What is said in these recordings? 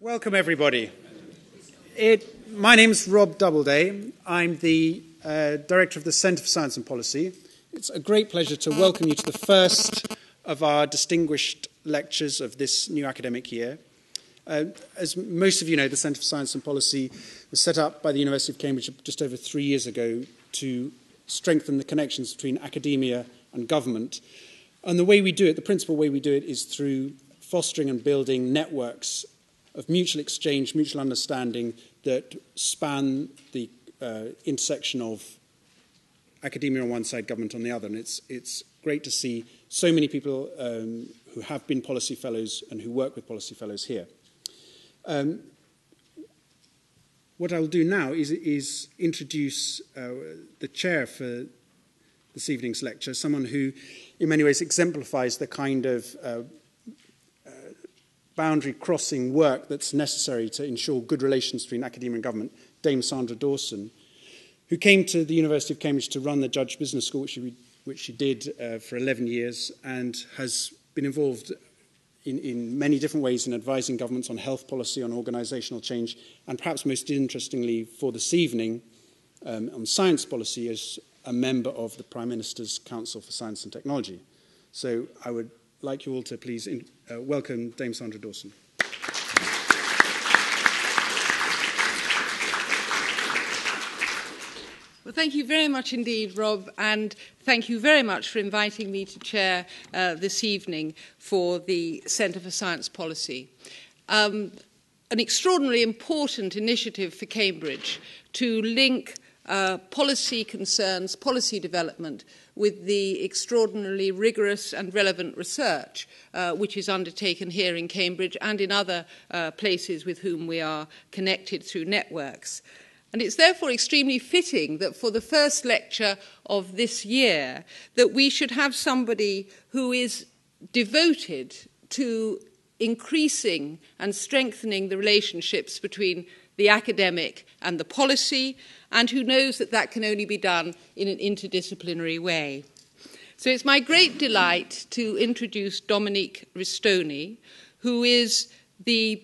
Welcome, everybody. My name's Rob Doubleday. I'm the Director of the Centre for Science and Policy. It's a great pleasure to welcome you to the first of our distinguished lectures of this new academic year. As most of you know, the Centre for Science and Policy was set up by the University of Cambridge just over 3 years ago to strengthen the connections between academia and government. And the way we do it, the principal way we do it, is through fostering and building networks of mutual exchange, mutual understanding that span the intersection of academia on one side, government on the other. And it's great to see so many people who have been policy fellows and who work with policy fellows here. What I'll do now is introduce the chair for this evening's lecture, someone who in many ways exemplifies the kind of boundary-crossing work that's necessary to ensure good relations between academia and government, Dame Sandra Dawson, who came to the University of Cambridge to run the Judge Business School, which she did for 11 years, and has been involved in many different ways in advising governments on health policy, on organisational change, and perhaps most interestingly for this evening, on science policy as a member of the Prime Minister's Council for Science and Technology. So I would like you all to please welcome Dame Sandra Dawson. Well, thank you very much indeed, Rob, and thank you very much for inviting me to chair this evening for the Centre for Science Policy. An extraordinarily important initiative for Cambridge to link policy concerns, policy development, with the extraordinarily rigorous and relevant research which is undertaken here in Cambridge and in other places with whom we are connected through networks. And it's therefore extremely fitting that for the first lecture of this year that we should have somebody who is devoted to increasing and strengthening the relationships between the academic and the policy, and who knows that that can only be done in an interdisciplinary way. So it's my great delight to introduce Dominique Ristoni, who is the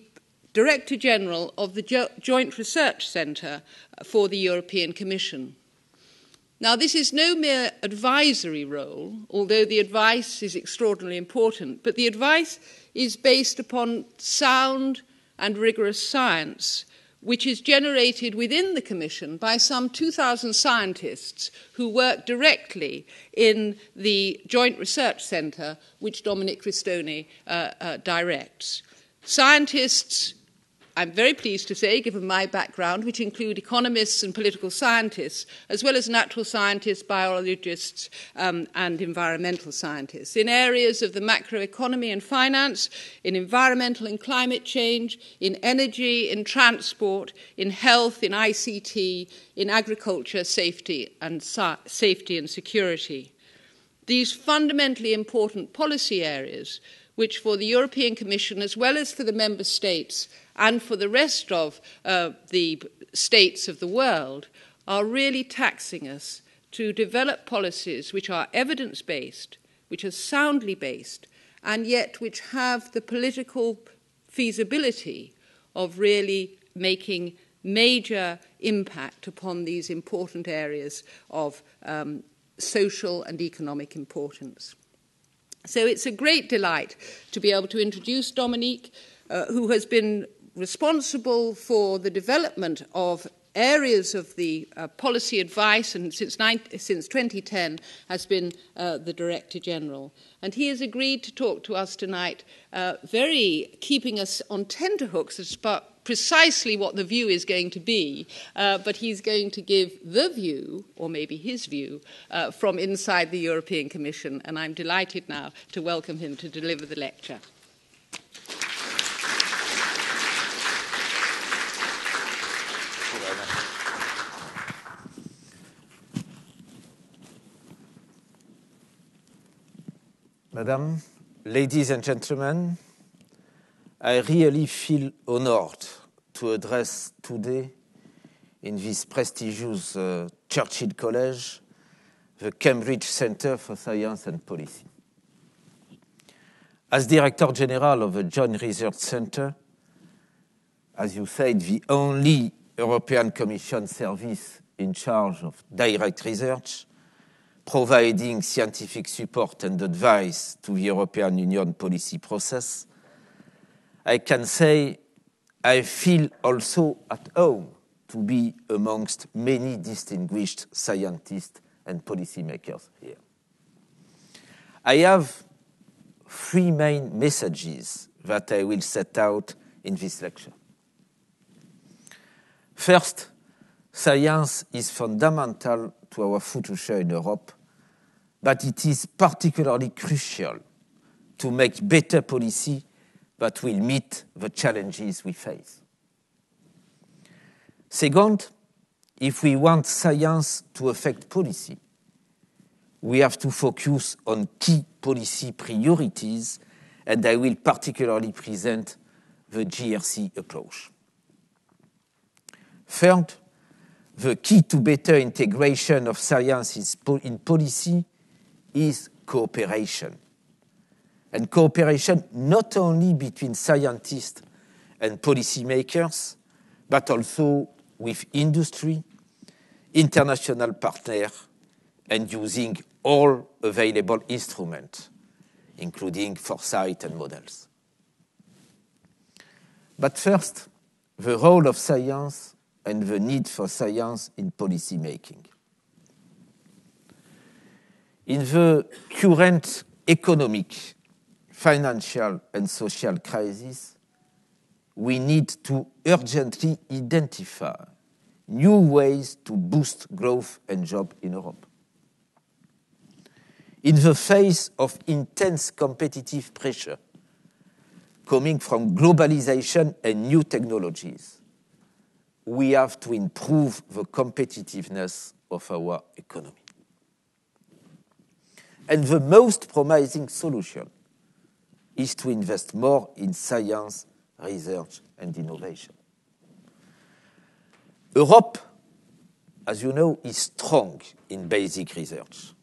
Director General of the Joint Research Centre for the European Commission. Now, this is no mere advisory role, although the advice is extraordinarily important, but the advice is based upon sound and rigorous science, which is generated within the Commission by some 2,000 scientists who work directly in the Joint Research Centre, which Dominique Ristoni directs. Scientists, I'm very pleased to say, given my background, which include economists and political scientists, as well as natural scientists, biologists, and environmental scientists, in areas of the macroeconomy and finance, in environmental and climate change, in energy, in transport, in health, in ICT, in agriculture, safety and security. These fundamentally important policy areas, which for the European Commission, as well as for the Member States, and for the rest of the states of the world, are really taxing us to develop policies which are evidence-based, which are soundly based, and yet which have the political feasibility of really making major impact upon these important areas of social and economic importance. So it's a great delight to be able to introduce Dominique, who has been responsible for the development of areas of the policy advice and since 2010 has been the Director General. And he has agreed to talk to us tonight, keeping us on tenterhooks as to precisely what the view is going to be, but he's going to give the view, or maybe his view, from inside the European Commission, and I'm delighted now to welcome him to deliver the lecture. Madam, ladies and gentlemen, I really feel honored to address today in this prestigious Churchill College the Cambridge Centre for Science and Policy. As Director General of the Joint Research Centre, as you said, the only European Commission service in charge of direct research, providing scientific support and advice to the European Union policy process, I can say I feel also at home to be amongst many distinguished scientists and policymakers here. I have three main messages that I will set out in this lecture. First, science is fundamental to our future in Europe, but it is particularly crucial to make better policy that will meet the challenges we face. Second, if we want science to affect policy, we have to focus on key policy priorities, and I will particularly present the GRC approach. Third, the key to better integration of science in policy is cooperation. And cooperation not only between scientists and policymakers, but also with industry, international partners, and using all available instruments, including foresight and models. But first, the role of science and the need for science in policy making. In the current economic, financial, and social crisis, we need to urgently identify new ways to boost growth and jobs in Europe. In the face of intense competitive pressure coming from globalization and new technologies, we have to improve the competitiveness of our economy. And the most promising solution is to invest more in science, research, and innovation. Europe, as you know, is strong in basic research.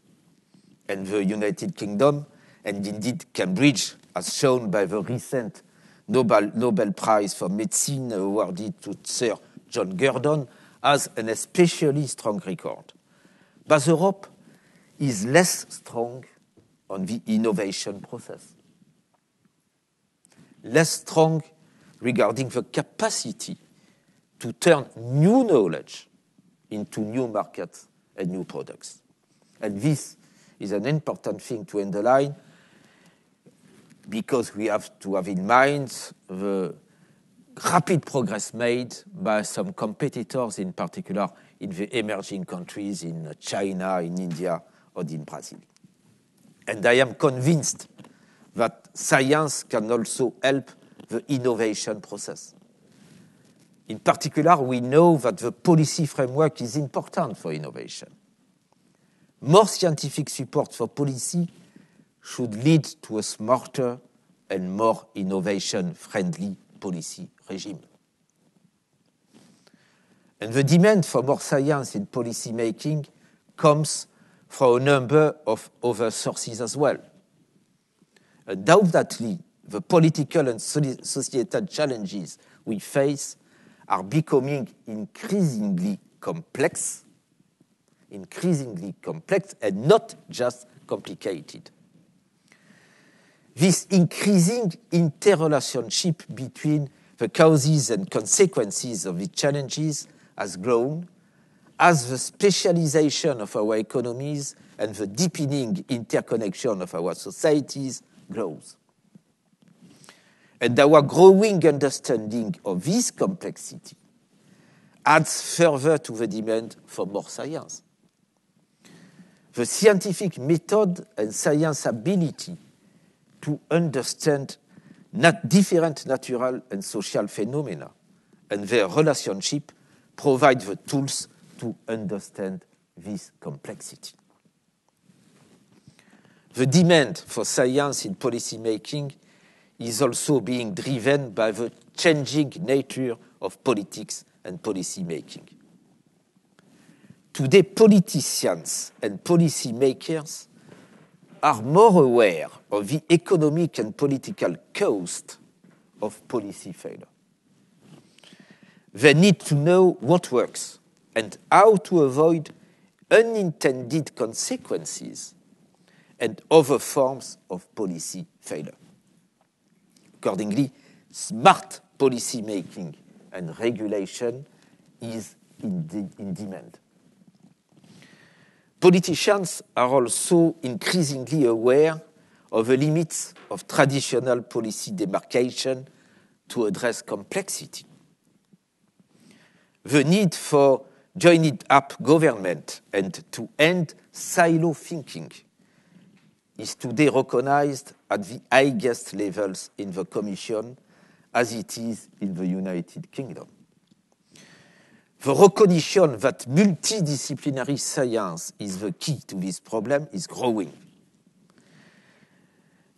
And the United Kingdom, and indeed Cambridge, as shown by the recent Nobel Prize for Medicine awarded to Sir John Gurdon, has an especially strong record. But Europe is less strong on the innovation process. Less strong regarding the capacity to turn new knowledge into new markets and new products. And this is an important thing to underline because we have to have in mind the rapid progress made by some competitors, in particular in the emerging countries, in China, in India, or in Brazil. And I am convinced that science can also help the innovation process. In particular, we know that the policy framework is important for innovation. More scientific support for policy should lead to a smarter and more innovation-friendly policy regime. And the demand for more science in policy making comes from a number of other sources as well. Undoubtedly, the political and societal challenges we face are becoming increasingly complex and not just complicated. This increasing interrelationship between the causes and consequences of the challenges has grown as the specialization of our economies and the deepening interconnection of our societies grows. And our growing understanding of this complexity adds further to the demand for more science. The scientific method and science ability to understand different natural and social phenomena and their relationship provide the tools to understand this complexity. The demand for science in policy making is also being driven by the changing nature of politics and policy making. Today, politicians and policy makers are more aware of the economic and political cost of policy failure. They need to know what works and how to avoid unintended consequences and other forms of policy failure. Accordingly, smart policy making and regulation is in demand. Politicians are also increasingly aware of the limits of traditional policy demarcation to address complexity. The need for joined-up government and to end silo thinking is today recognized at the highest levels in the Commission as it is in the United Kingdom. The recognition that multidisciplinary science is the key to this problem is growing.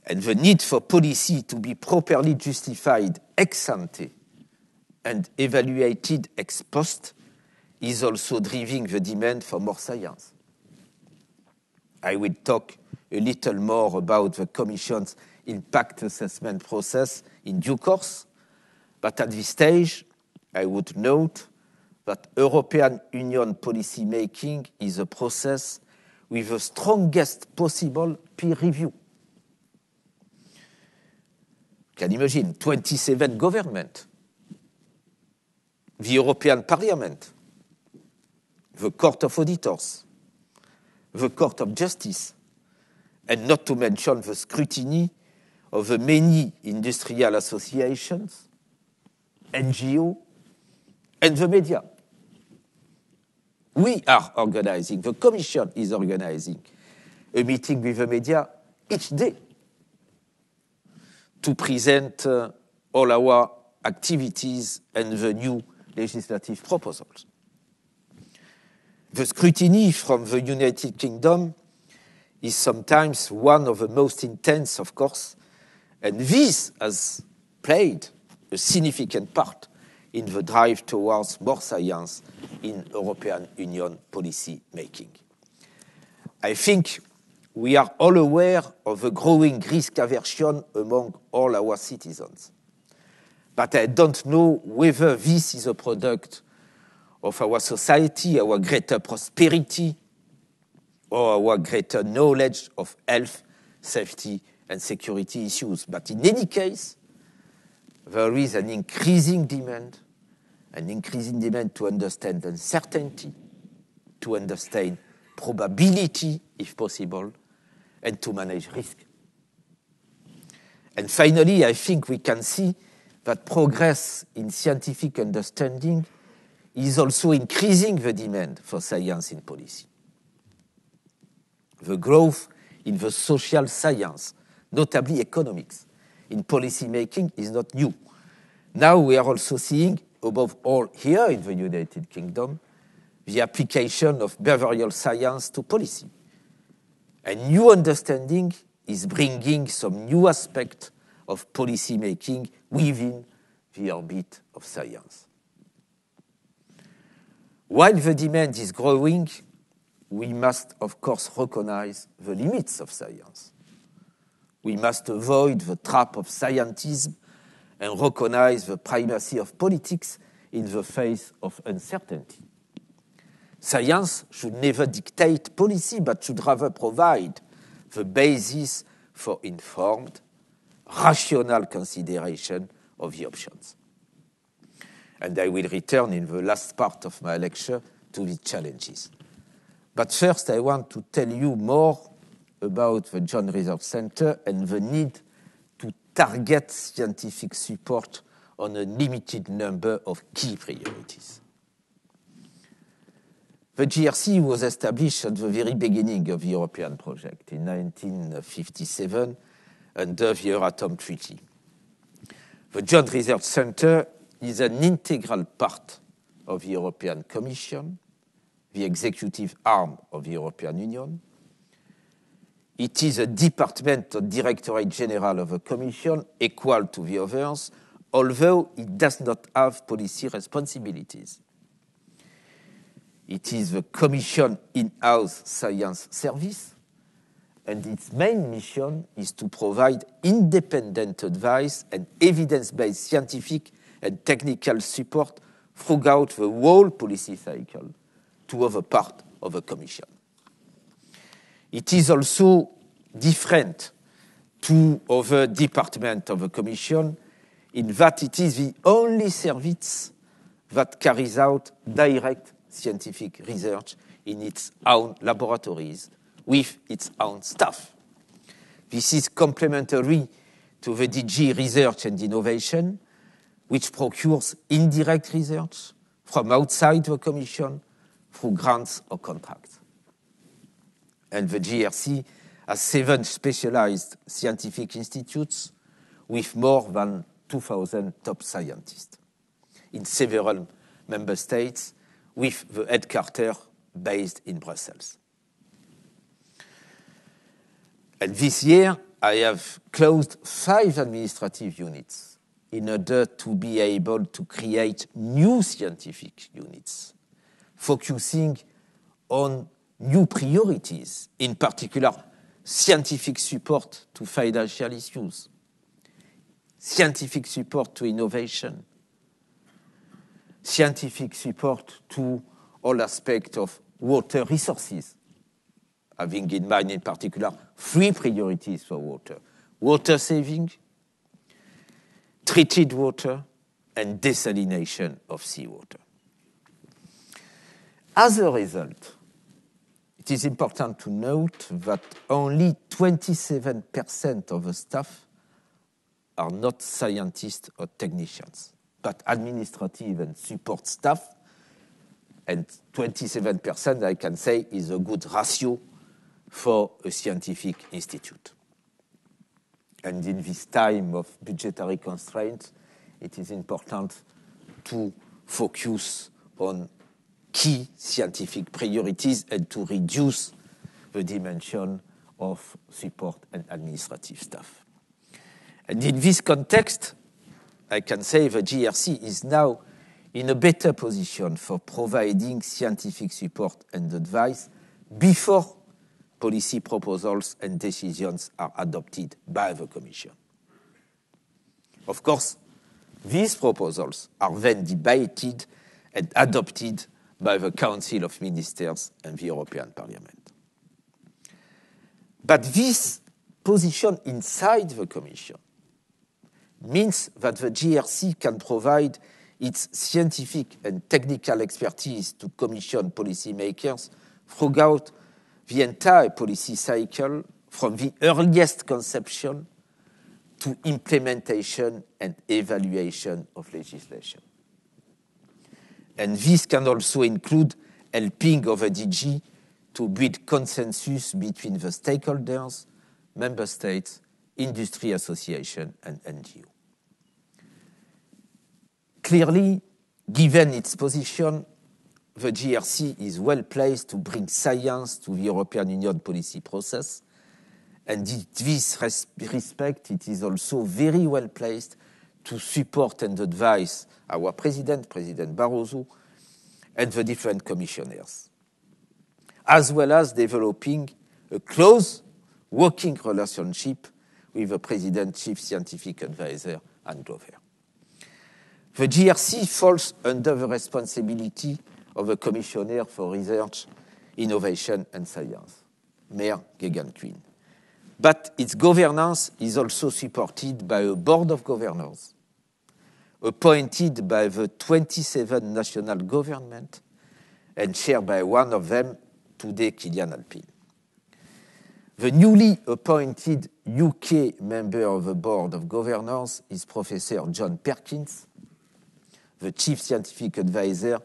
And the need for policy to be properly justified ex ante and evaluated ex post is also driving the demand for more science. I will talk a little more about the Commission's impact assessment process in due course, but at this stage, I would note that European Union policy making is a process with the strongest possible peer review. You can imagine 27 governments, the European Parliament, the Court of Auditors, the Court of Justice, and not to mention the scrutiny of the many industrial associations, NGO, and the media. We are organizing, the Commission is organizing a meeting with the media each day to present all our activities and the new legislative proposals. The scrutiny from the United Kingdom is sometimes one of the most intense, of course, and this has played a significant part in the drive towards more science in European Union policy making. I think we are all aware of the growing risk aversion among all our citizens. But I don't know whether this is a product of our society, our greater prosperity, or our greater knowledge of health, safety, and security issues. But in any case, there is an increasing demand to understand uncertainty, to understand probability, if possible, and to manage risk. And finally, I think we can see that progress in scientific understanding is also increasing the demand for science in policy. The growth in the social science, notably economics, in policy making is not new. Now we are also seeing, above all here in the United Kingdom, the application of behavioral science to policy. A new understanding is bringing some new aspect of policy making within the orbit of science. While the demand is growing, we must, of course, recognize the limits of science. We must avoid the trap of scientism and recognize the primacy of politics in the face of uncertainty. Science should never dictate policy, but should rather provide the basis for informed, rational consideration of the options. And I will return in the last part of my lecture to the challenges. But first, I want to tell you more about the Joint Research Centre and the need to target scientific support on a limited number of key priorities. The JRC was established at the very beginning of the European project in 1957 under the Euratom Treaty. The Joint Research Centre is an integral part of the European Commission, the executive arm of the European Union. It is a department or Directorate General of the Commission equal to the others, although it does not have policy responsibilities. It is the Commission in-house science service, and its main mission is to provide independent advice and evidence-based scientific and technical support throughout the whole policy cycle to other part of the Commission. It is also different to other departments of the Commission in that it is the only service that carries out direct scientific research in its own laboratories with its own staff. This is complementary to the DG Research and Innovation, which procures indirect research from outside the Commission through grants or contracts. And the GRC has 7 specialized scientific institutes with more than 2,000 top scientists in several member states, with the headquarters based in Brussels. And this year, I have closed 5 administrative units in order to be able to create new scientific units, focusing on new priorities, in particular, scientific support to financial issues, scientific support to innovation, scientific support to all aspects of water resources, having in mind in particular 3 priorities for water: water saving, treated water, and desalination of seawater. As a result, it is important to note that only 27% of the staff are not scientists or technicians, but administrative and support staff. And 27%, I can say, is a good ratio for a scientific institute. And in this time of budgetary constraints, it is important to focus on key scientific priorities and to reduce the dimension of support and administrative staff. And in this context, I can say the GRC is now in a better position for providing scientific support and advice before policy proposals and decisions are adopted by the Commission. Of course, these proposals are then debated and adopted by the Council of Ministers and the European Parliament. But this position inside the Commission means that the GRC can provide its scientific and technical expertise to Commission policymakers throughout the entire policy cycle, from the earliest conception to implementation and evaluation of legislation. And this can also include helping of a DG to build consensus between the stakeholders, member states, industry association, and NGO. Clearly, given its position, the GRC is well placed to bring science to the European Union policy process, and in this respect, it is also very well placed to support and advise our President, President Barroso, and the different commissioners, as well as developing a close working relationship with the President's Chief Scientific Advisor, Anne Glover. The GRC falls under the responsibility of the Commissioner for Research, Innovation and Science, Mayor Geoghegan Quinn. But its governance is also supported by a board of governors, appointed by the 27 national governments and chaired by one of them, today Kylian Alpin. The newly appointed UK member of the board of governors is Professor John Perkins, the Chief Scientific Advisor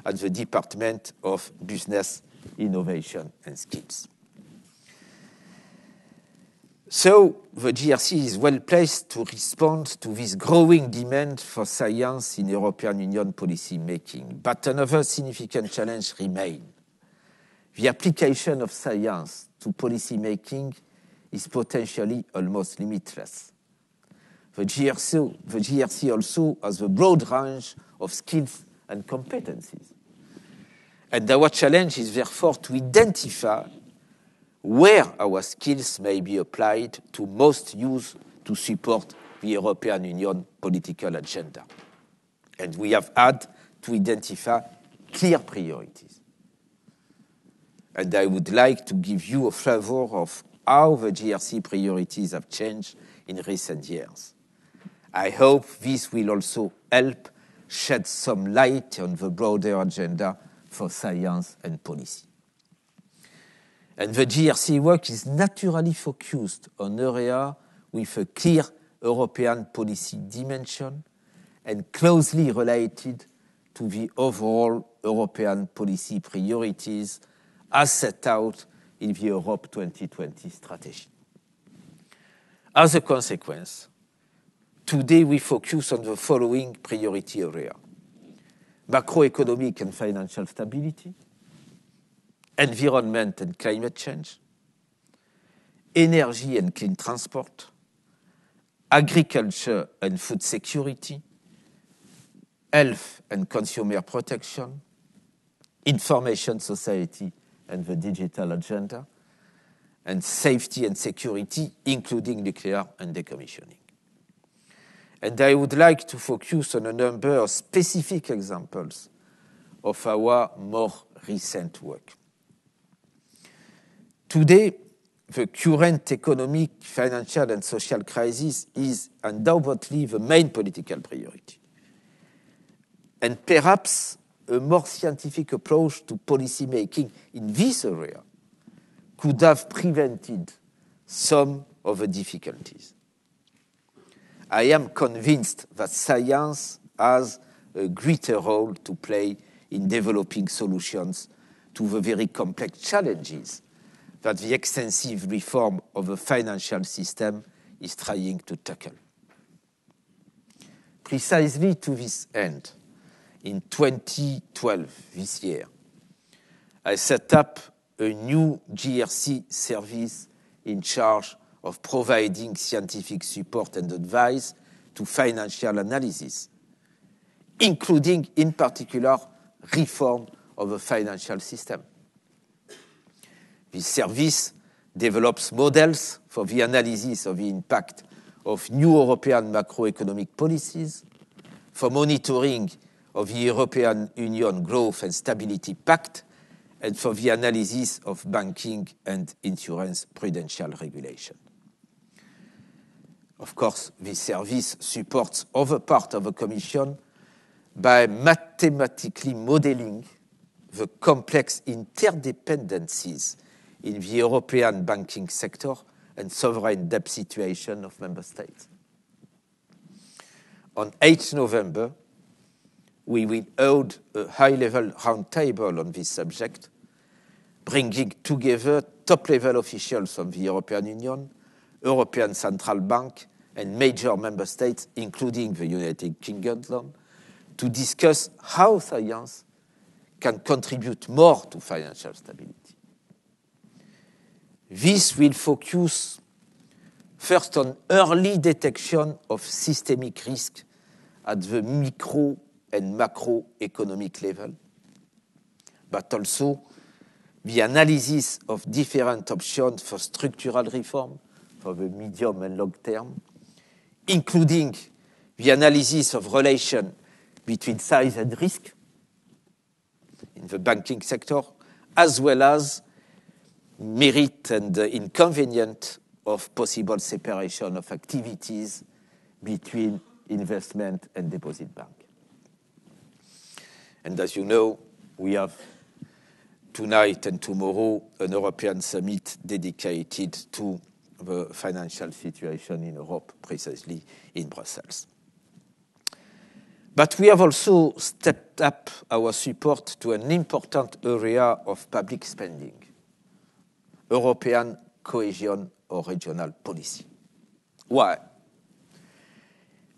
at the Department of Business, Innovation and Skills. So the GRC is well placed to respond to this growing demand for science in European Union policy making. But another significant challenge remains. The application of science to policy making is potentially almost limitless. The GRC also has a broad range of skills and competencies. And our challenge is therefore to identify where our skills may be applied to most use to support the European Union political agenda. And we have had to identify clear priorities. And I would like to give you a flavor of how the GRC priorities have changed in recent years. I hope this will also help shed some light on the broader agenda for science and policy. And the GRC work is naturally focused on areas with a clear European policy dimension and closely related to the overall European policy priorities as set out in the Europe 2020 strategy. As a consequence, today we focus on the following priority areas: macroeconomic and financial stability, environment and climate change, energy and clean transport, agriculture and food security, health and consumer protection, information society and the digital agenda, and safety and security, including nuclear and decommissioning. And I would like to focus on a number of specific examples of our more recent work. Today, the current economic, financial, and social crisis is undoubtedly the main political priority. And perhaps a more scientific approach to policy making in this area could have prevented some of the difficulties. I am convinced that science has a greater role to play in developing solutions to the very complex challenges that the extensive reform of the financial system is trying to tackle. Precisely to this end, in 2012, this year, I set up a new GRC service in charge of providing scientific support and advice to financial analysis, including, in particular, reform of the financial system. This service develops models for the analysis of the impact of new European macroeconomic policies, for monitoring of the European Union Growth and Stability Pact, and for the analysis of banking and insurance prudential regulation. Of course, this service supports other parts of the Commission by mathematically modeling the complex interdependencies in the European banking sector and sovereign debt situation of member states. On 8 November, we will hold a high-level roundtable on this subject, bringing together top-level officials from the European Union, European Central Bank, and major member states, including the United Kingdom, to discuss how science can contribute more to financial stability. This will focus first on early detection of systemic risk at the micro and macroeconomic level, but also the analysis of different options for structural reform for the medium and long term, including the analysis of relation between size and risk in the banking sector, as well as merit and inconvenience of possible separation of activities between investment and deposit bank. And as you know, we have tonight and tomorrow an European summit dedicated to the financial situation in Europe, precisely in Brussels. But we have also stepped up our support to an important area of public spending, European cohesion or regional policy. Why?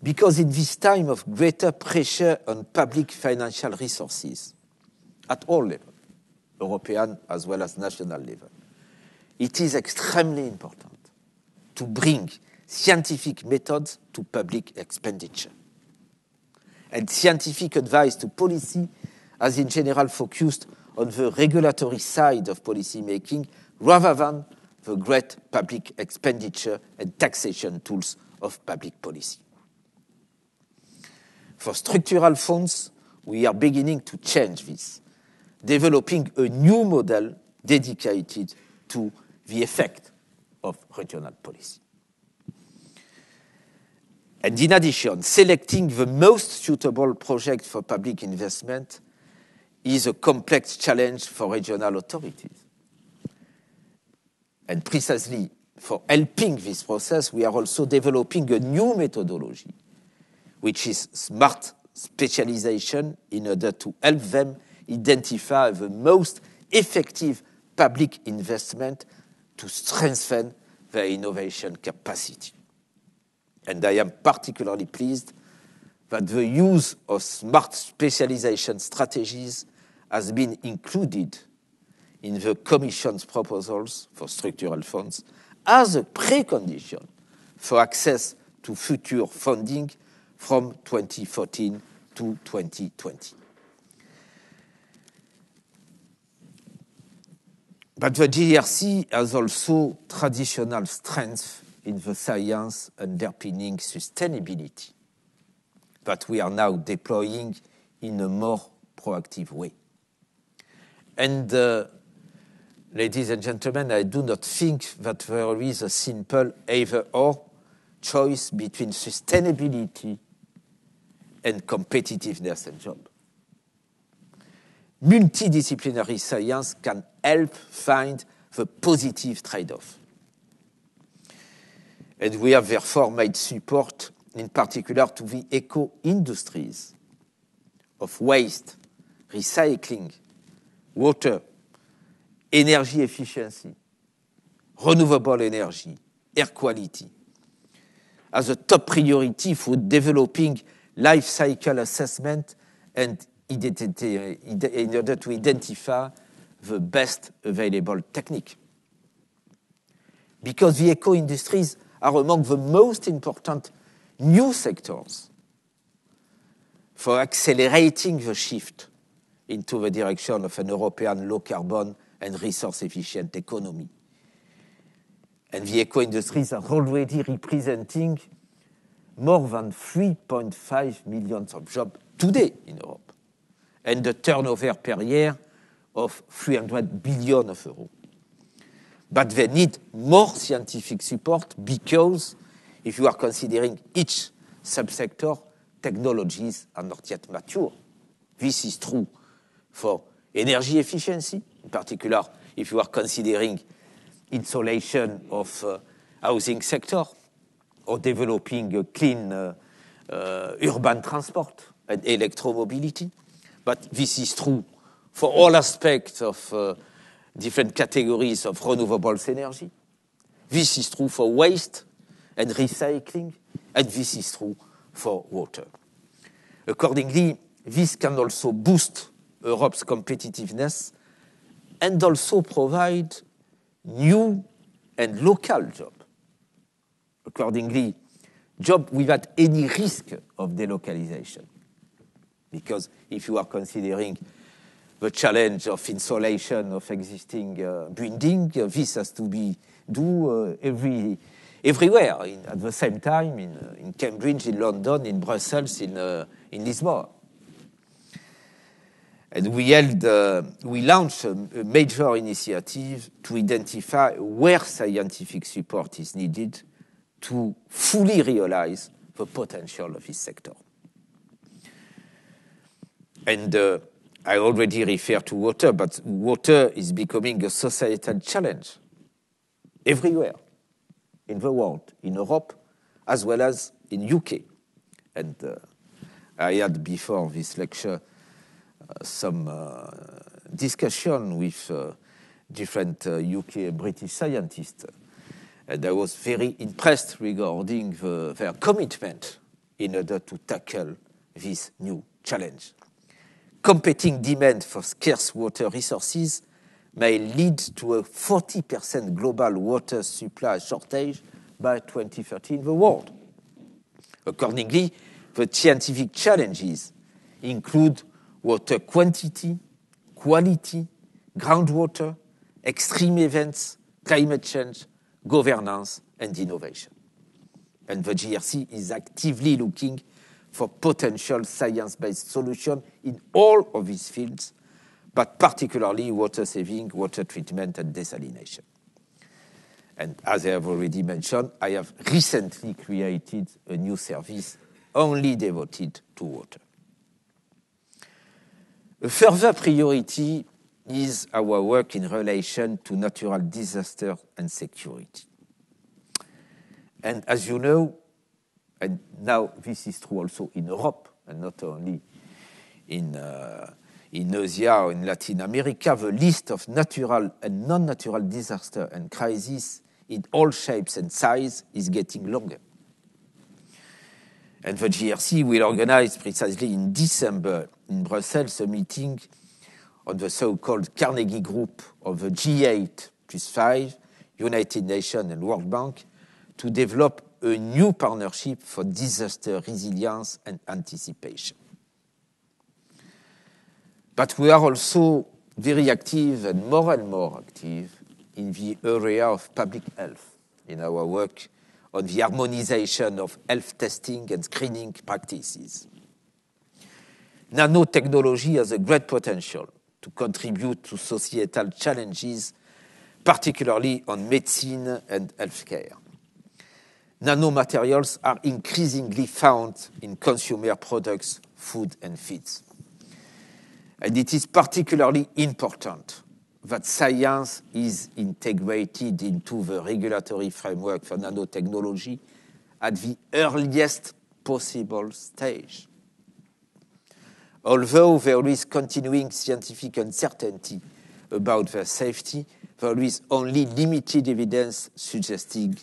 Because in this time of greater pressure on public financial resources at all levels, European as well as national level, it is extremely important to bring scientific methods to public expenditure. And scientific advice to policy has in general focused on the regulatory side of policy making rather than the great public expenditure and taxation tools of public policy. For structural funds, we are beginning to change this, developing a new model dedicated to the effect of regional policy. And in addition, selecting the most suitable project for public investment is a complex challenge for regional authorities. And precisely for helping this process, we are also developing a new methodology, which is smart specialization, in order to help them identify the most effective public investment to strengthen their innovation capacity. And I am particularly pleased that the use of smart specialization strategies has been included in the Commission's proposals for structural funds as a precondition for access to future funding from 2014 to 2020. But the JRC has also traditional strengths in the science underpinning sustainability that we are now deploying in a more proactive way. And ladies and gentlemen, I do not think that there is a simple either-or choice between sustainability and competitiveness and job. Multidisciplinary science can help find the positive trade-off. And we have therefore made support, in particular, to the eco-industries of waste, recycling, water, energy efficiency, renewable energy, air quality, as a top priority for developing life cycle assessment and in order to identify the best available technique. Because the eco-industries are among the most important new sectors for accelerating the shift into the direction of an European low-carbon and resource-efficient economy. And the eco-industries are already representing more than 3.5 million of jobs today in Europe, and the turnover per year of 300 billion euros. But they need more scientific support because, if you are considering each subsector, technologies are not yet mature. This is true for energy efficiency, in particular if you are considering insulation of housing sector or developing a clean urban transport and electromobility. But this is true for all aspects of different categories of renewables energy. This is true for waste and recycling, and this is true for water. Accordingly, this can also boost Europe's competitiveness and also provide new and local jobs. Accordingly, jobs without any risk of delocalization. Because if you are considering the challenge of insulation of existing building, this has to be done everywhere at the same time, in Cambridge, in London, in Brussels, in Lisbon. And we launched a major initiative to identify where scientific support is needed to fully realize the potential of this sector. And I already referred to water, but water is becoming a societal challenge everywhere in the world, in Europe, as well as in UK. And I had before this lecture some discussion with different UK and British scientists. And I was very impressed regarding their commitment in order to tackle this new challenge. Competing demand for scarce water resources may lead to a 40% global water supply shortage by 2030 in the world. Accordingly, the scientific challenges include water quantity, quality, groundwater, extreme events, climate change, governance, and innovation. And the JRC is actively looking for potential science-based solutions in all of these fields, but particularly water saving, water treatment, and desalination. And as I have already mentioned, I have recently created a new service only devoted to water. A further priority is our work in relation to natural disaster and security. And as you know, and now this is true also in Europe, and not only in Asia or in Latin America, the list of natural and non-natural disaster and crises in all shapes and sizes is getting longer. And the GRC will organize precisely in December in Brussels a meeting on the so-called Carnegie Group of the G8 plus 5, United Nations and World Bank, to develop a new partnership for disaster resilience and anticipation. But we are also very active and more active in the area of public health in our work on the harmonization of health testing and screening practices. Nanotechnology has a great potential to contribute to societal challenges, particularly on medicine and healthcare. Nanomaterials are increasingly found in consumer products, food and feeds. And it is particularly important that science is integrated into the regulatory framework for nanotechnology at the earliest possible stage. Although there is continuing scientific uncertainty about their safety, there is only limited evidence suggesting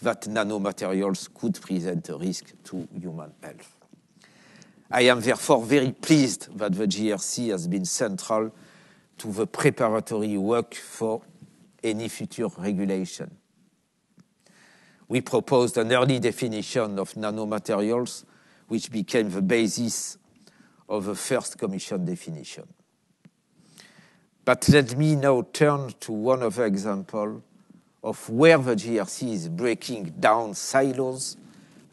that nanomaterials could present a risk to human health. I am therefore very pleased that the GRC has been central to the preparatory work for any future regulation. We proposed an early definition of nanomaterials, which became the basis of the first Commission definition. But let me now turn to one other example of where the GRC is breaking down silos,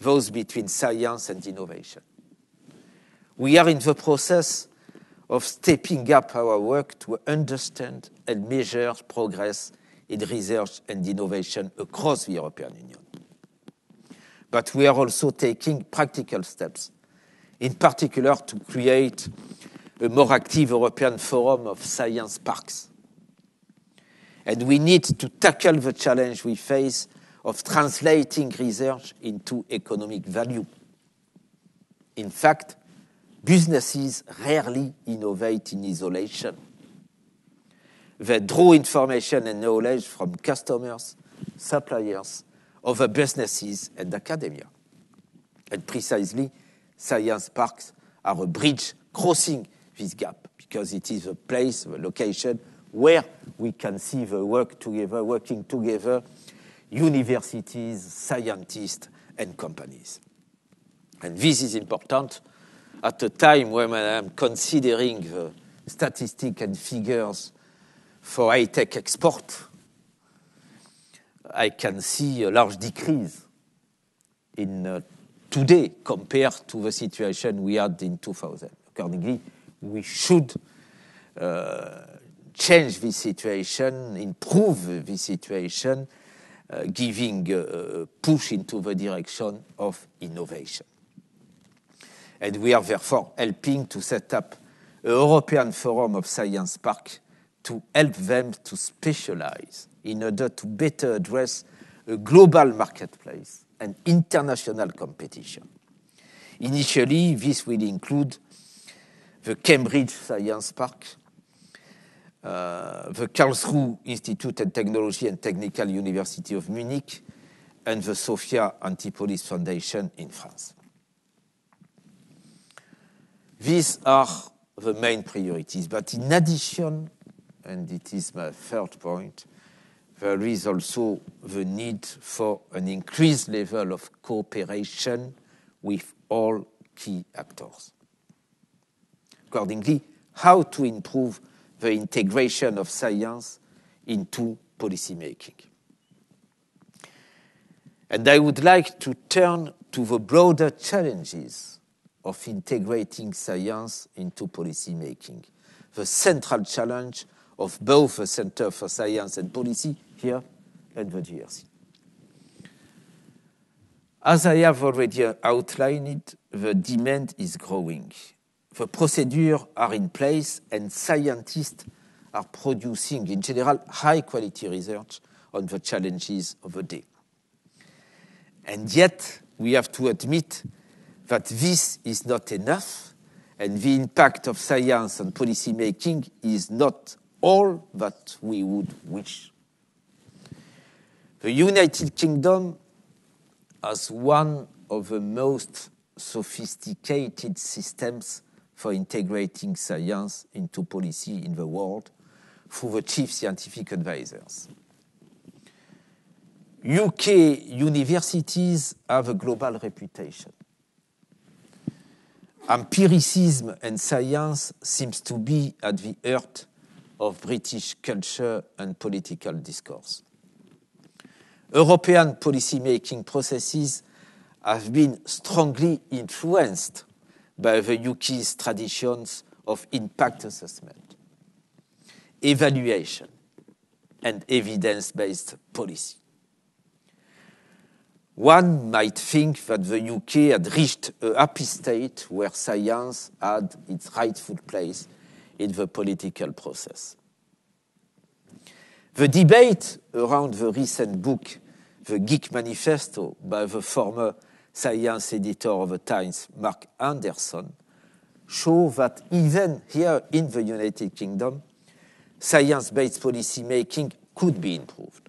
those between science and innovation. We are in the process of stepping up our work to understand and measure progress in research and innovation across the European Union. But we are also taking practical steps, in particular to create a more active European Forum of Science Parks. And we need to tackle the challenge we face of translating research into economic value. In fact, businesses rarely innovate in isolation. They draw information and knowledge from customers, suppliers, other businesses, and academia. And precisely, science parks are a bridge crossing this gap because it is a place, a location, where we can see the working together, universities, scientists, and companies. And this is important at a time when I am considering the statistics and figures for high-tech export. I can see a large decrease in today compared to the situation we had in 2000. Accordingly, we should change this situation, improve this situation, giving a push into the direction of innovation. And we are therefore helping to set up a European Forum of Science Park to help them to specialize in order to better address a global marketplace and international competition. Initially, this will include the Cambridge Science Park, the Karlsruhe Institute of Technology and Technical University of Munich, and the Sophia Antipolis Foundation in France. These are the main priorities. But in addition, and it is my third point, there is also the need for an increased level of cooperation with all key actors. Accordingly, how to improve the integration of science into policymaking. And I would like to turn to the broader challenges of integrating science into policy making, the central challenge of both the Center for Science and Policy here and the JRC. As I have already outlined, the demand is growing. The procedures are in place and scientists are producing, in general, high-quality research on the challenges of the day. And yet, we have to admit that this is not enough, and the impact of science on policy making is not all that we would wish. The United Kingdom has one of the most sophisticated systems for integrating science into policy in the world through the chief scientific advisors. UK universities have a global reputation. Empiricism and science seems to be at the heart of British culture and political discourse. European policy-making processes have been strongly influenced by the UK's traditions of impact assessment, evaluation, and evidence-based policy. One might think that the UK had reached a happy state where science had its rightful place in the political process. The debate around the recent book, The Geek Manifesto, by the former science editor of the Times, Mark Anderson, show that even here in the United Kingdom, science-based policy making could be improved.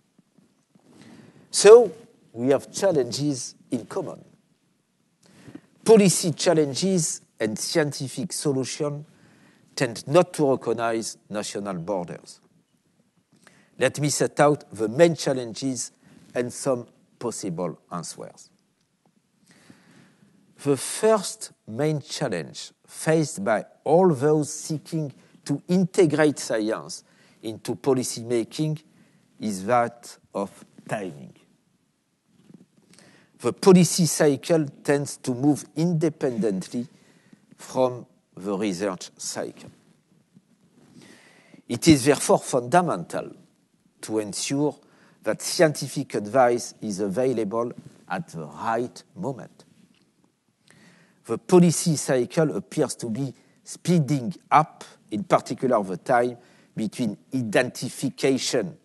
So, we have challenges in common. Policy challenges and scientific solutions tend not to recognize national borders. Let me set out the main challenges and some possible answers. The first main challenge faced by all those seeking to integrate science into policy making is that of timing. The policy cycle tends to move independently from the research cycle. It is therefore fundamental to ensure that scientific advice is available at the right moment. The policy cycle appears to be speeding up, in particular the time between identification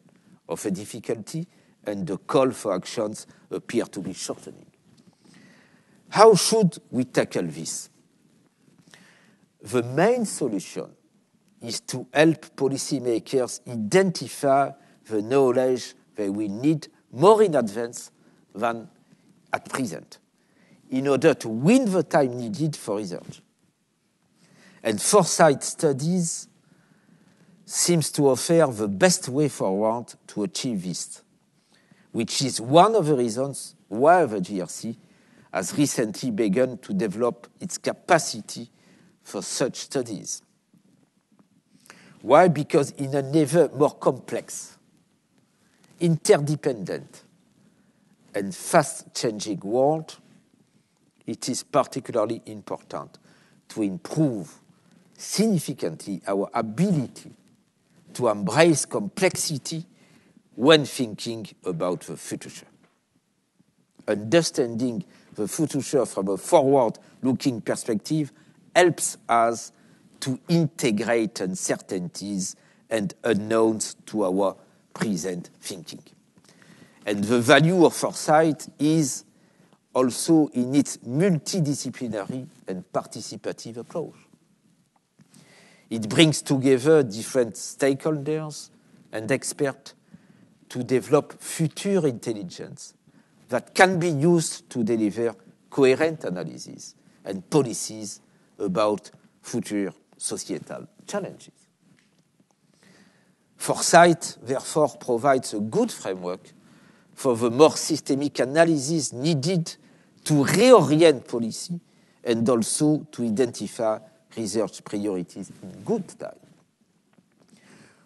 of a difficulty and the call for actions appear to be shortening. How should we tackle this? The main solution is to help policymakers identify the knowledge they will need more in advance than at present, in order to win the time needed for research. And foresight studies seems to offer the best way forward to achieve this, which is one of the reasons why the JRC has recently begun to develop its capacity for such studies. Why? Because in an ever more complex, interdependent, and fast-changing world, it is particularly important to improve significantly our ability to embrace complexity when thinking about the future. Understanding the future from a forward-looking perspective helps us to integrate uncertainties and unknowns to our present thinking. And the value of foresight is also in its multidisciplinary and participative approach. It brings together different stakeholders and experts to develop future intelligence that can be used to deliver coherent analyses and policies about future societal challenges. Foresight, therefore, provides a good framework for the more systemic analysis needed to reorient policy and also to identify research priorities in good time.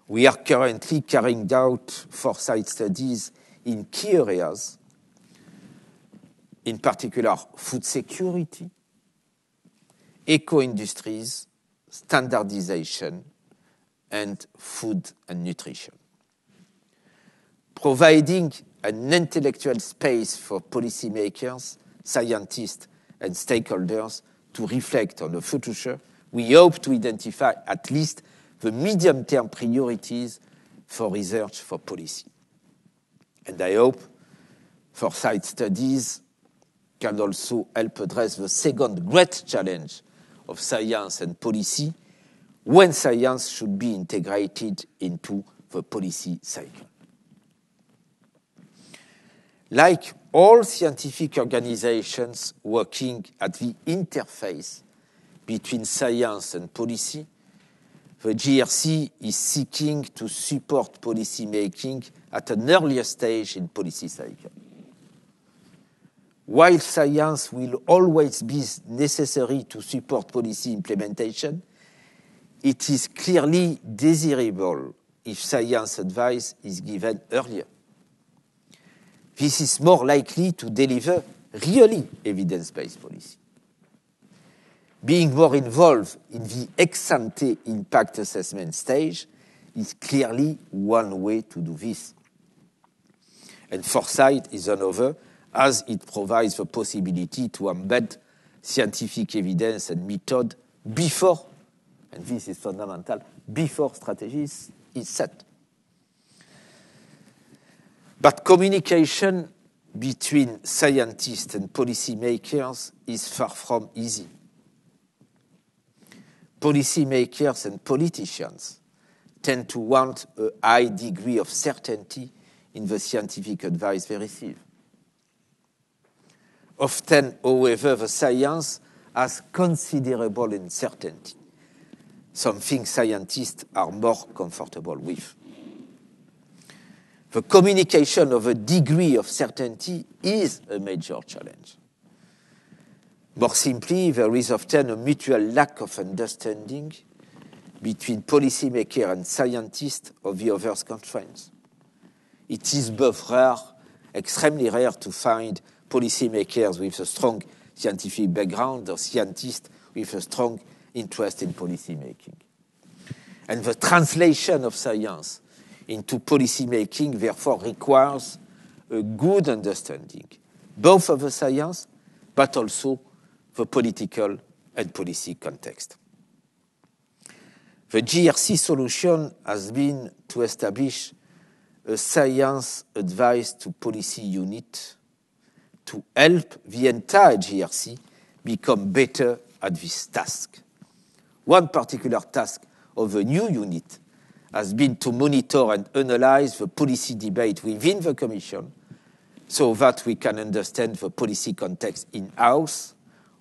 We are currently carrying out foresight studies in key areas, in particular food security, eco-industries, standardization, and food and nutrition. Providing an intellectual space for policymakers, scientists, and stakeholders to reflect on the future, we hope to identify at least the medium-term priorities for research for policy. And I hope foresight studies can also help address the second great challenge of science and policy, when science should be integrated into the policy cycle. Like all scientific organizations working at the interface between science and policy, the GRC is seeking to support policy making at an earlier stage in policy cycle. While science will always be necessary to support policy implementation, it is clearly desirable if science advice is given earlier. This is more likely to deliver really evidence-based policy. Being more involved in the ex-ante impact assessment stage is clearly one way to do this. And foresight is another, as it provides the possibility to embed scientific evidence and method before, and this is fundamental, before strategies is set. But communication between scientists and policymakers is far from easy. Policymakers and politicians tend to want a high degree of certainty in the scientific advice they receive. Often, however, the science has considerable uncertainty, something scientists are more comfortable with. The communication of a degree of certainty is a major challenge. More simply, there is often a mutual lack of understanding between policymakers and scientists of the other's constraints. It is both rare, extremely rare to find policymakers with a strong scientific background or scientists with a strong interest in policymaking. And the translation of science into policymaking therefore requires a good understanding, both of the science, but also the political and policy context. The GRC solution has been to establish a science advice to policy unit to help the entire GRC become better at this task. One particular task of the new unit has been to monitor and analyze the policy debate within the Commission so that we can understand the policy context in-house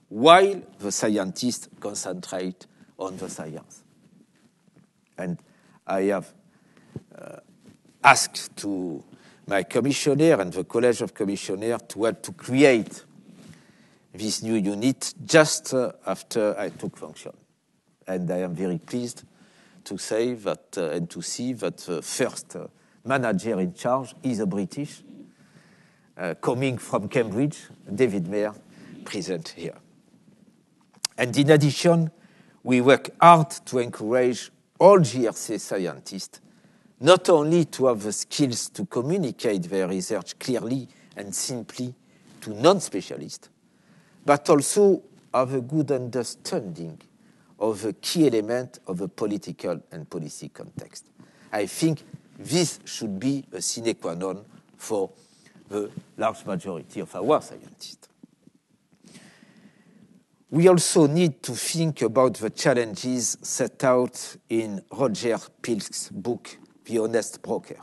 while the scientists concentrate on the science. And I have asked to my commissioner and the College of Commissioners to help to create this new unit just after I took function. And I am very pleased to say that and to see that the first manager in charge is a British, coming from Cambridge, David Mayer, present here. And in addition, we work hard to encourage all GRC scientists not only to have the skills to communicate their research clearly and simply to non-specialists, but also have a good understanding of the key element of the political and policy context. I think this should be a sine qua non for the large majority of our scientists. We also need to think about the challenges set out in Roger Pilk's book, The Honest Broker.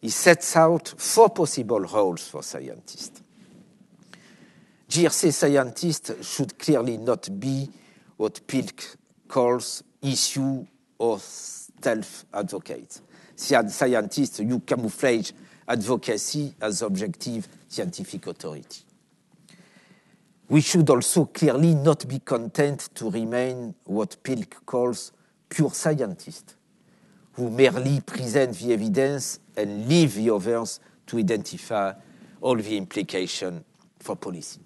He sets out 4 possible roles for scientists. GRC scientists should clearly not be what Pilk calls issue or stealth advocates. Scientists who camouflage advocacy as objective scientific authority. We should also clearly not be content to remain what Pilk calls pure scientists, who merely present the evidence and leave the others to identify all the implications for policy.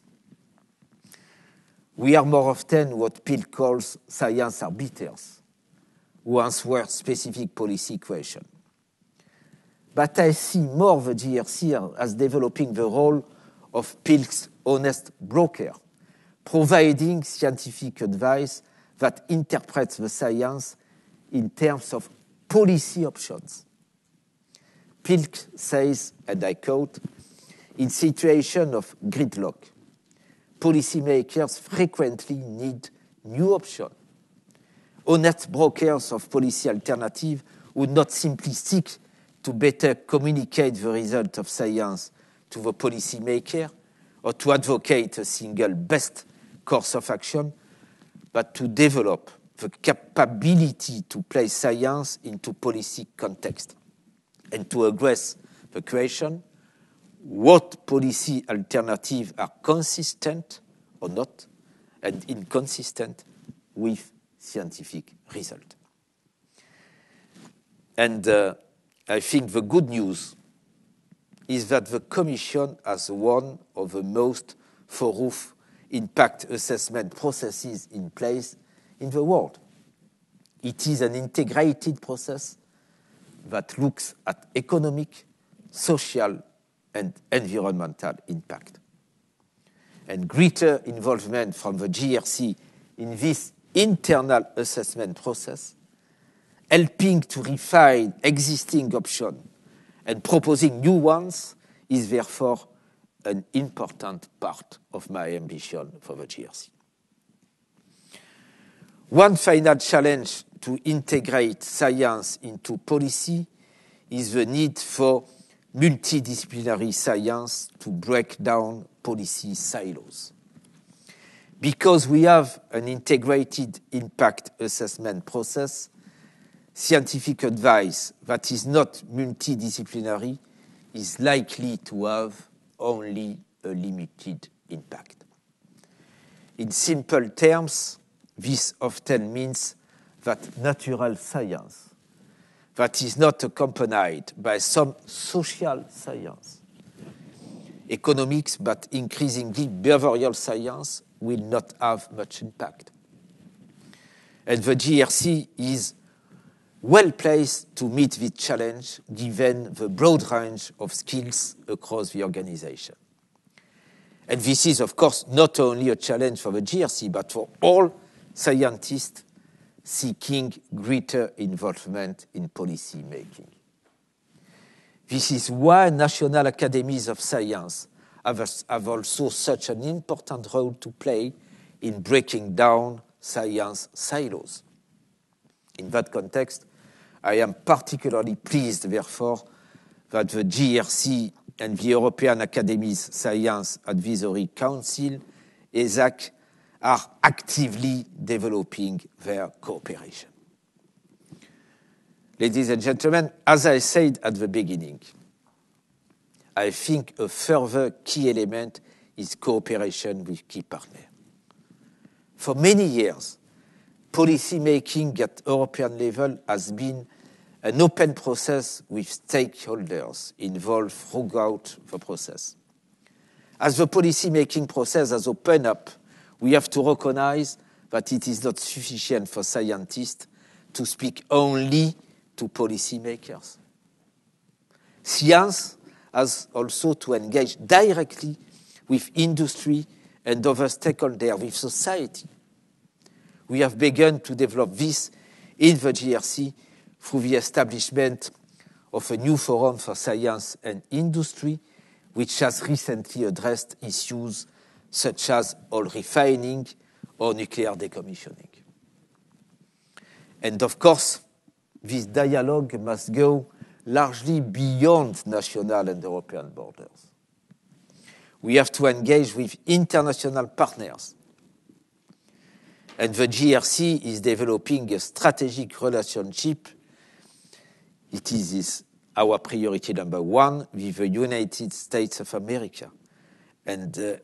we are more often what Peel calls science arbiters, who answer specific policy questions. But I see more the GRC as developing the role of Peel's honest broker, providing scientific advice that interprets the science in terms of policy options. Peel says, and I quote, in situation of gridlock, policymakers frequently need new options. Honest brokers of policy alternative would not simply seek to better communicate the result of science to the policymaker or to advocate a single best course of action, but to develop the capability to place science into policy context and to address the question what policy alternatives are consistent or not and inconsistent with scientific result. And I think the good news is that the Commission has one of the most thorough impact assessment processes in place in the world. It is an integrated process that looks at economic, social, and environmental impact. And greater involvement from the GRC in this internal assessment process, helping to refine existing options and proposing new ones, is therefore an important part of my ambition for the GRC. One final challenge to integrate science into policy is the need for multidisciplinary science to break down policy silos. Because we have an integrated impact assessment process, scientific advice that is not multidisciplinary is likely to have only a limited impact. In simple terms, this often means that natural science that is not accompanied by some social science, economics, but increasingly behavioral science will not have much impact. And the GRC is well placed to meet this challenge given the broad range of skills across the organization. And this is, of course, not only a challenge for the GRC, but for all scientists seeking greater involvement in policy making. This is why national academies of science have also such an important role to play in breaking down science silos. In that context, I am particularly pleased, therefore, that the GRC and the European Academies Science Advisory Council, ESAC, are actively developing their cooperation. Ladies and gentlemen, as I said at the beginning, I think a further key element is cooperation with key partners. For many years, policy making at European level has been an open process with stakeholders involved throughout the process. As the policy making process has opened up, we have to recognize that it is not sufficient for scientists to speak only to policymakers. Science has also to engage directly with industry and other stakeholders, with society. We have begun to develop this in the GRC through the establishment of a new forum for science and industry, which has recently addressed issues such as oil refining or nuclear decommissioning. And of course, this dialogue must go largely beyond national and European borders. We have to engage with international partners. And the GRC is developing a strategic relationship. It is our priority number one with the United States of America. And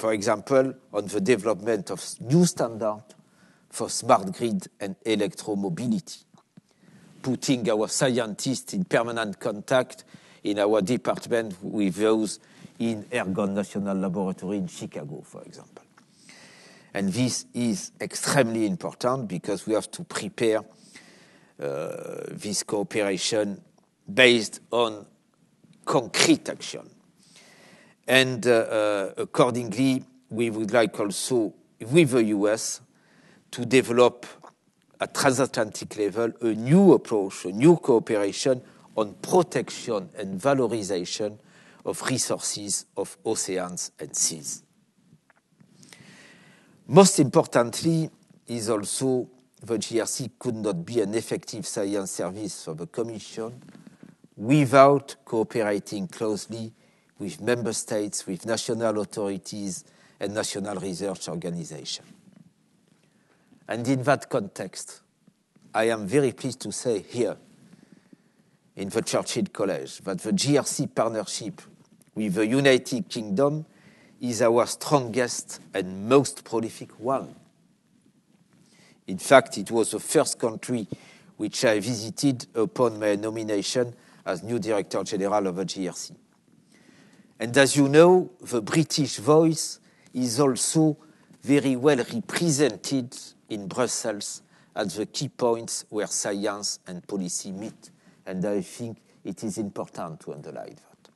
for example, on the development of new standards for smart grid and electromobility, putting our scientists in permanent contact in our department with those in Ergon National Laboratory in Chicago, for example. And this is extremely important because we have to prepare this cooperation based on concrete action. And accordingly, we would like also, with the US, to develop at transatlantic level a new approach, a new cooperation on protection and valorization of resources of oceans and seas. Most importantly is also the GRC could not be an effective science service for the Commission without cooperating closely with member states, with national authorities and national research organizations. And in that context, I am very pleased to say here in the Churchill College that the GRC partnership with the United Kingdom is our strongest and most prolific one. In fact, it was the first country which I visited upon my nomination as new Director General of the GRC. And as you know, the British voice is also very well represented in Brussels at the key points where science and policy meet. And I think it is important to underline that.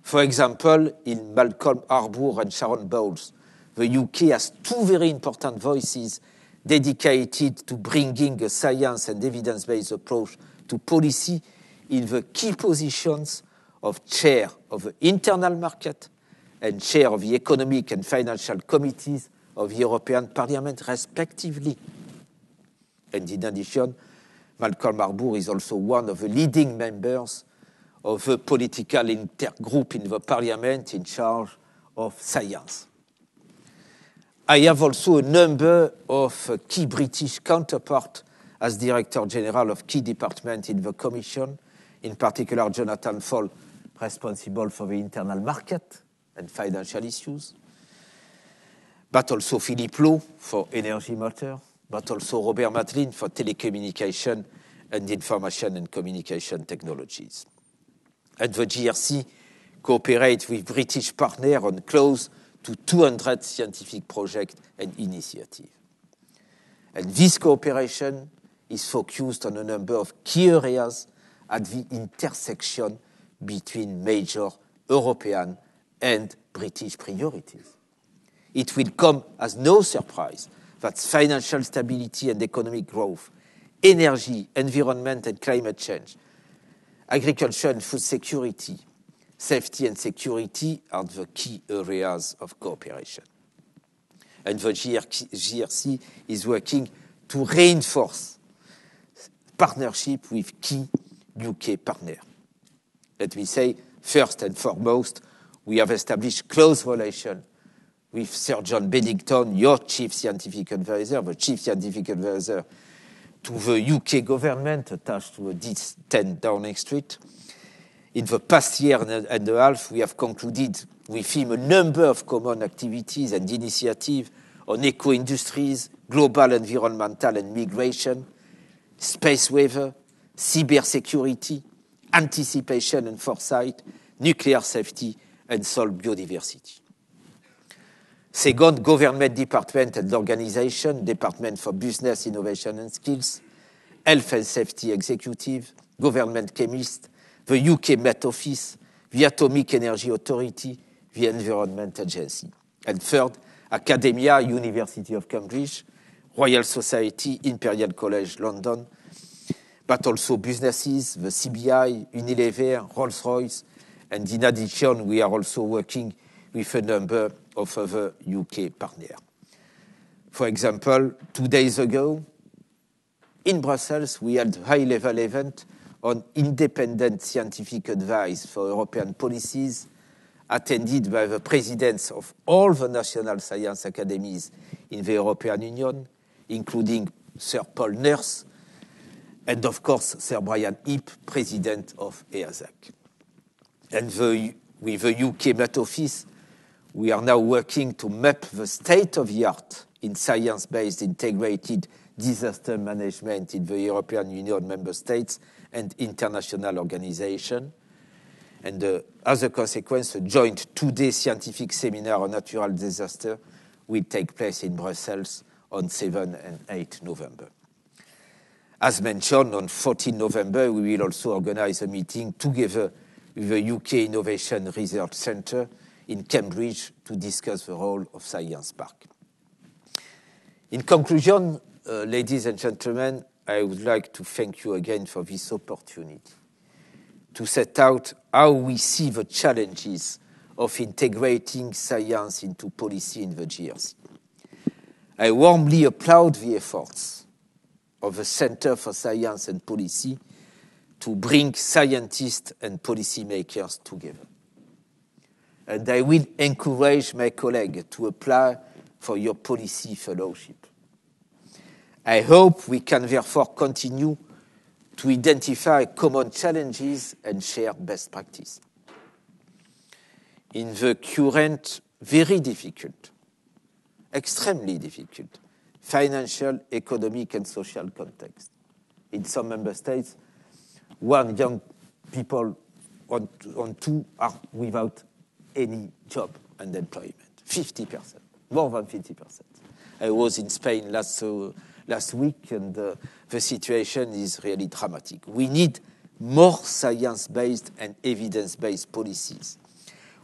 For example, in Malcolm Harbour and Sharon Bowles, the UK has two very important voices dedicated to bringing a science and evidence-based approach to policy in the key positions of chair of the internal market and chair of the economic and financial committees of the European Parliament, respectively. And in addition, Malcolm Harbour is also one of the leading members of the political intergroup in the Parliament in charge of science. I have also a number of key British counterparts as Director General of key departments in the Commission, in particular Jonathan Fall, responsible for the internal market and financial issues, but also Philippe Lowe for energy matter, but also Robert Madlin for telecommunication and information and communication technologies. And the GRC cooperates with British partners on close to 200 scientific projects and initiatives. And this cooperation is focused on a number of key areas at the intersection between major European and British priorities. It will come as no surprise that financial stability and economic growth, energy, environment and climate change, agriculture and food security, safety and security are the key areas of cooperation. And the GRC is working to reinforce partnership with key UK partners. Let me say, first and foremost, we have established close relations with Sir John Beddington, your Chief Scientific Advisor, the Chief Scientific Advisor to the UK government attached to D10 Downing Street. In the past year and a half, we have concluded with him a number of common activities and initiatives on eco-industries, global environmental and migration, space weather, cybersecurity, anticipation and foresight, nuclear safety, and soil biodiversity. Second, government department and organization, Department for Business, Innovation and Skills, Health and Safety Executive, Government Chemist, the UK Met Office, the Atomic Energy Authority, the Environment Agency. And third, academia, University of Cambridge, Royal Society, Imperial College London, but also businesses, the CBI, Unilever, Rolls-Royce, and in addition, we are also working with a number of other UK partners. For example, 2 days ago, in Brussels, we had a high-level event on independent scientific advice for European policies, attended by the presidents of all the national science academies in the European Union, including Sir Paul Nurse, and of course, Sir Brian Heap, president of EASAC. And with the UK Met Office, we are now working to map the state-of-the-art in science-based integrated disaster management in the European Union member states and international organizations. And as a consequence, a joint 2-day scientific seminar on natural disaster will take place in Brussels on 7 and 8 November. As mentioned, on 14 November, we will also organize a meeting together with the UK Innovation Research Centre in Cambridge to discuss the role of Science Park. In conclusion, ladies and gentlemen, I would like to thank you again for this opportunity to set out how we see the challenges of integrating science into policy in the GRC. I warmly applaud the efforts of the Centre for Science and Policy to bring scientists and policymakers together. And I will encourage my colleagues to apply for your policy fellowship. I hope we can therefore continue to identify common challenges and share best practice. In the current very difficult, extremely difficult, financial, economic and social context, in some member states, 1 young people on 2 are without any job and employment, 50%, more than 50%. I was in Spain last week, and the situation is really dramatic. We need more science-based and evidence-based policies.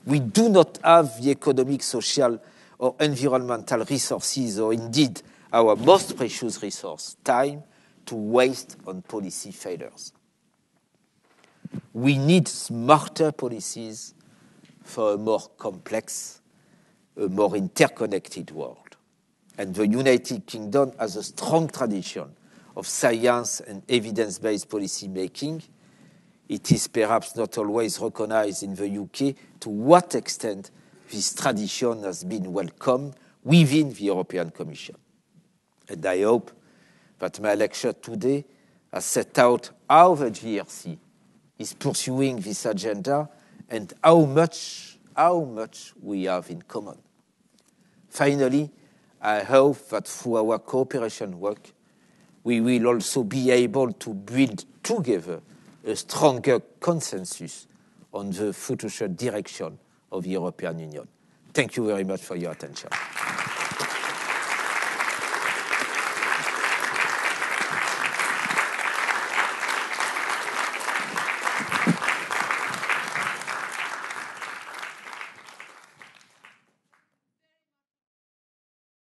We do not have the economic, social, or environmental resources, or indeed our most precious resource, time, to waste on policy failures. We need smarter policies for a more complex, a more interconnected world. And the United Kingdom has a strong tradition of science and evidence-based policy making. It is perhaps not always recognized in the UK to what extent this tradition has been welcomed within the European Commission. And I hope that my lecture today has set out how the GRC is pursuing this agenda and how much we have in common. Finally, I hope that through our cooperation work, we will also be able to build together a stronger consensus on the future direction of the European Union. Thank you very much for your attention.